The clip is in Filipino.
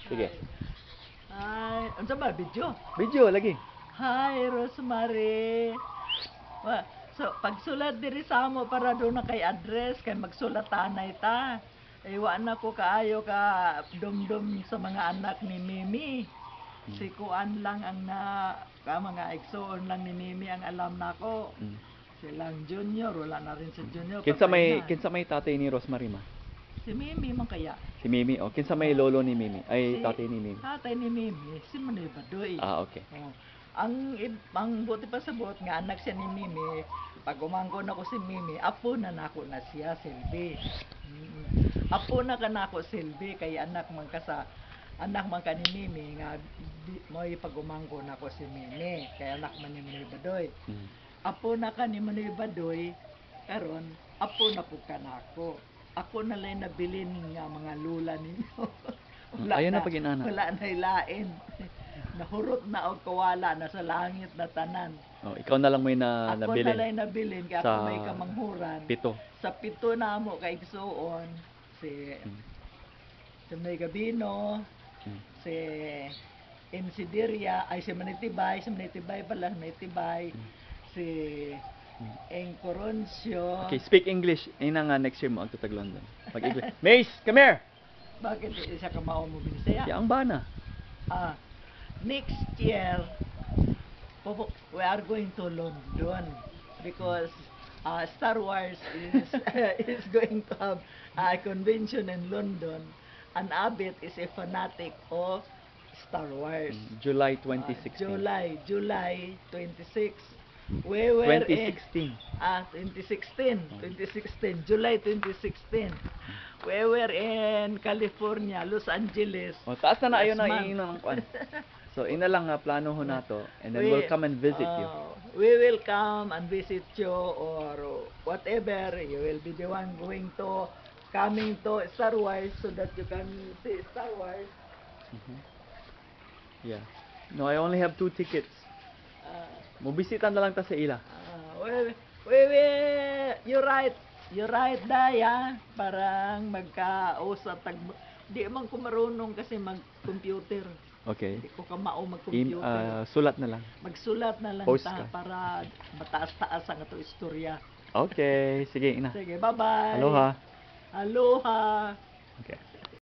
Sige. Hi. Ano ba? Video? Video, lagi. Hi, Rosemary. So, pagsulat diri sa amo para doon na kay address, kay magsulat tanay ta. Iwa na ko kaayo ka dumdum sa mga anak ni Mimi. Si Kuan lang ang mga igsoon lang ni Mimi ang alam nako. Silang junior, wala na rin si junior. Kinsa patay na. kinsa may tatay ni Rosemary ma? Si Mimi man kaya. Si Mimi. O, kinsa may lolo ni Mimi? Ay, Si tatay ni Mimi. Tatay ni Mimi, si Manoy Badoy. Ah, okay. Oh. Ang buti pa sa buot nga anak siya ni Mimi, pag umangko na ko si Mimi, apo na nako na siya, Silvi. Apo na ka nako, Silvi, kay anak man ka ni Mimi nga mo'y pag umangko na ko si Mimi, kay anak man ni Manoy Badoy. Apo na ka ni Manoy Badoy, karon apo na po ka nako. Ako na lang nabilin nga mga lula ninyo. Ayun na pag-inana. Wala na ilain. Nahurot na og kawala na sa langit na tanan. Oh, ikaw na lang may Ako nabilin. na lang nabilin kaya Sa ako may kamanghuran. Pito. Sa pito na mo kay igsuon si May Gabino, si MC Diria, ay si Manitibay pala, Manitibay, si Eng Coroncio. Okay, speak English. Ayun nga next year mo ang tutag London. Mag-English. Mace, come here. Bakit isa ka mao mo binisaya? Yang bana. Next year, we are going to London because Star Wars is going to have a convention in London, and Abit is a fanatic of Star Wars. July 2016. July 26. We were 2016. 2016, July 2016. We were in California, Los Angeles. O, taas na ayon na Last month. iinom ng kwan. So, ina lang nga plano ho nato, and then we'll come and visit you. We will come and visit you, or whatever. You will be the one coming to Star Wars so that you can see Star Wars. Yeah. No, I only have 2 tickets. Mubisita na lang ta sa ila. You're right, Daya. Parang magkausap. Di man ko marunong kasi mag-computer. Okay. Hindi ko kamao mag-computer. Sulat na lang. Magsulat na lang Post ta ka. para mataas-taas ang ito istorya. Okay, sige ina. Sige, bye-bye. Aloha. Aloha. Okay.